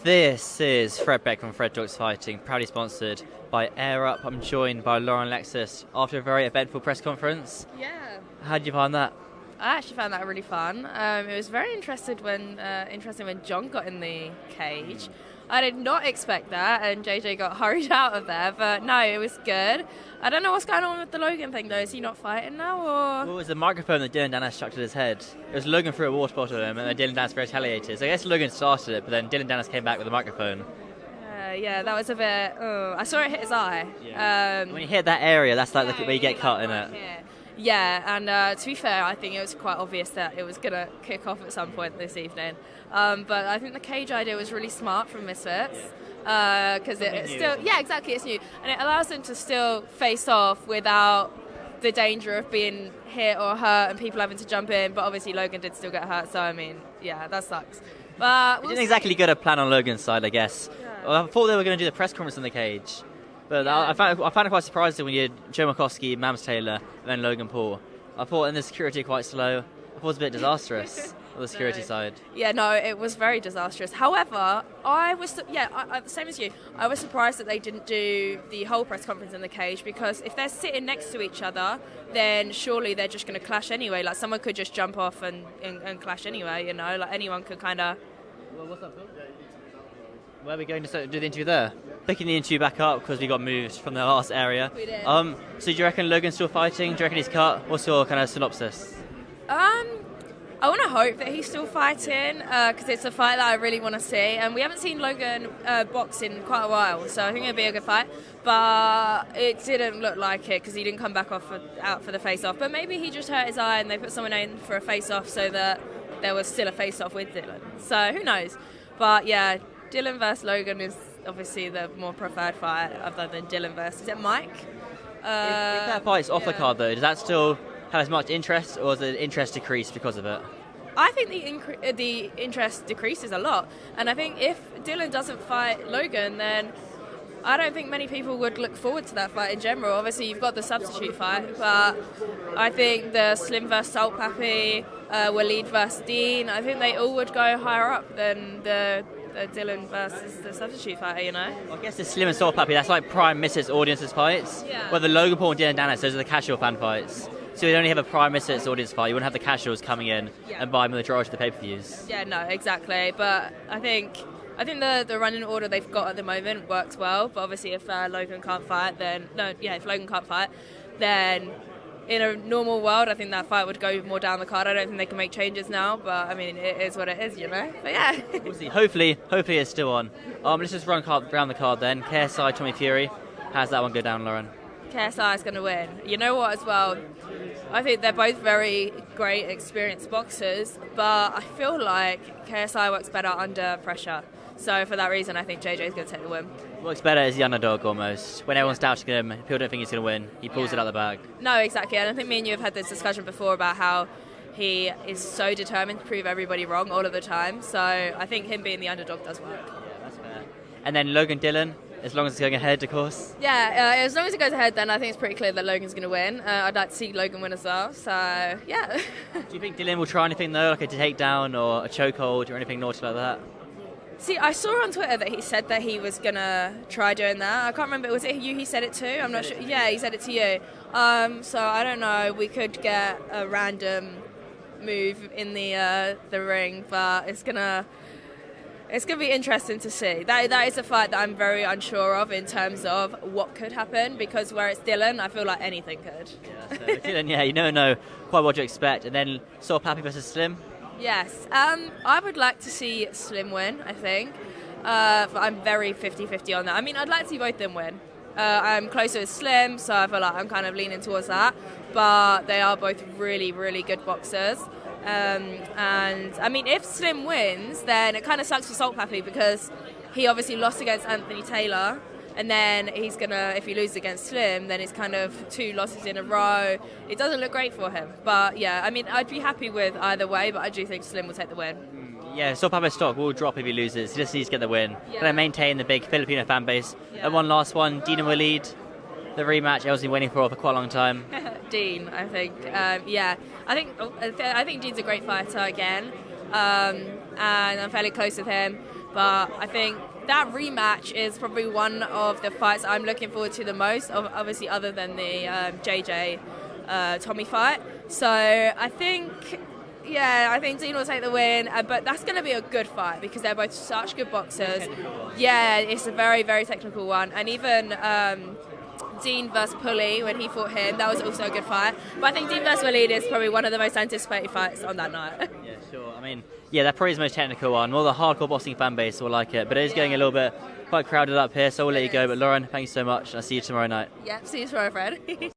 This is Fred Beck from Fred Talks Fighting, proudly sponsored by Air Up. I'm joined by Lauren and Alexis after a very eventful press conference. Yeah. How did you find that? I actually found that really fun. It was very interesting when John got in the cage. I did not expect that, and JJ got hurried out of there, but no, it was good. I don't know what's going on with the Logan thing, though. Is he not fighting now, or...? Well, it was the microphone that Dylan Dennis chucked at his head. It was Logan threw a water bottle at him, and then Dylan Dennis retaliated. So I guess Logan started it, but then Dylan Dennis came back with the microphone. Yeah, that was a bit... I saw it hit his eye. Yeah. When you hit that area, that's like where you get cut, innit? Yeah, and to be fair, I think it was quite obvious that it was going to kick off at some point this evening. But I think the cage idea was really smart from Misfits. Because it's still... Yeah, exactly, it's new. And it allows them to still face off without the danger of being hit or hurt and people having to jump in. But obviously Logan did still get hurt, so I mean, yeah, that sucks. But we didn't exactly get a plan on Logan's side, I guess. Yeah. Well, I thought they were going to do the press conference in the cage. But yeah. I found it quite surprising when you had Joe McCoskey, Mams Taylor, and then Logan Paul. I thought in the security quite slow. I thought it was a bit disastrous on the security side. Yeah, no, it was very disastrous. However, I was, same as you, I was surprised that they didn't do the whole press conference in the cage, because if they're sitting next to each other, then surely they're just going to clash anyway. Like, someone could just jump off and clash anyway, you know? Like, anyone could kind of... Well, what's up, Phil? Where are we going to do the interview there? Picking the interview back up because we got moved from the last area. We did. So do you reckon Logan's still fighting? Do you reckon he's cut? What's your kind of synopsis? I want to hope that he's still fighting because it's a fight that I really want to see. And we haven't seen Logan box in quite a while, so I think it'll be a good fight. But it didn't look like it because he didn't come back out for the face-off. But maybe he just hurt his eye and they put someone in for a face-off so that there was still a face-off with Dylan. So who knows? But yeah, Dylan versus Logan is obviously the more preferred fight other than Dylan versus... Is it Mike? If that fight's off the card, though, does that still have as much interest, or does the interest decrease because of it? I think the interest decreases a lot. And I think if Dylan doesn't fight Logan, then I don't think many people would look forward to that fight in general. Obviously, you've got the substitute fight, but I think the Slim versus Salt Pappy, Waleed versus Dean, I think they all would go higher up than the Dylan versus the substitute fighter, you know? Well, I guess the Slim and Soul Pappy, that's like prime Misfits audiences fights. Yeah. Where the Logan Paul and Dylan Dennis, those are the casual fan fights. So you only have a prime Misfits audience fight. You wouldn't have the casuals coming in and buying the majority of the pay-per-views. Yeah, no, exactly. But I think the running order they've got at the moment works well. But obviously, if Logan can't fight, if Logan can't fight, then in a normal world, I think that fight would go more down the card. I don't think they can make changes now, but I mean, it is what it is, you know? But yeah. We'll see. Hopefully it's still on. Let's just run around the card then. KSI, Tommy Fury. How's that one go down, Lauren? KSI is going to win. You know what, as well? I think they're both very great, experienced boxers, but I feel like KSI works better under pressure. So for that reason, I think JJ is going to take the win. Works better as the underdog almost. When everyone's doubting him, people don't think he's going to win. He pulls it out the bag. No, exactly. And I think me and you have had this discussion before about how he is so determined to prove everybody wrong all of the time. So I think him being the underdog does work. Yeah, that's fair. And then Logan Dylan, as long as it's going ahead, of course. Yeah, as long as it goes ahead, then I think it's pretty clear that Logan's going to win. I'd like to see Logan win as well. So, yeah. Do you think Dylan will try anything, though, like a takedown or a chokehold or anything naughty like that? See, I saw on Twitter that he said that he was going to try doing that. I can't remember. Was it you he said it to? I'm not sure. Yeah, he said it to you. So I don't know. We could get a random move in the ring, but it's gonna be interesting to see. That is a fight that I'm very unsure of in terms of what could happen, because where it's Dylan, I feel like anything could. Yeah, so Dylan, you never know quite what to expect. And then Saul Pappy versus Slim. Yes, I would like to see Slim win, I think. But I'm very 50-50 on that. I mean, I'd like to see both them win. I'm closer with Slim, so I feel like I'm kind of leaning towards that. But they are both really, really good boxers. And, I mean, if Slim wins, then it kind of sucks for Salt Pappy because he obviously lost against Anthony Taylor. And then he's going to, if he loses against Slim, then it's kind of 2 losses in a row. It doesn't look great for him. But, yeah, I mean, I'd be happy with either way, but I do think Slim will take the win. Yeah, Saul Pappy's stock will drop if he loses. He just needs to get the win. Yeah. Going to maintain the big Filipino fan base. Yeah. And one last one, Dean and Waleed. The rematch I was been waiting for quite a long time. Dean, I think. Yeah, I think Dean's a great fighter again. And I'm fairly close with him. But I think that rematch is probably one of the fights I'm looking forward to the most, obviously other than the JJ Tommy fight. So I think Dean will take the win, but that's going to be a good fight because they're both such good boxers. Yeah, it's a very, very technical one. And even Dean versus Pulley, when he fought him, that was also a good fight. But I think Dean versus Waleed is probably one of the most anticipated fights on that night. Yeah, sure. I mean, yeah, that probably is the most technical one. More the hardcore boxing fan base will like it, but it is getting a little bit quite crowded up here, so we'll let you go. But Lauren, thank you so much. I'll see you tomorrow night. Yep, see you tomorrow, Fred.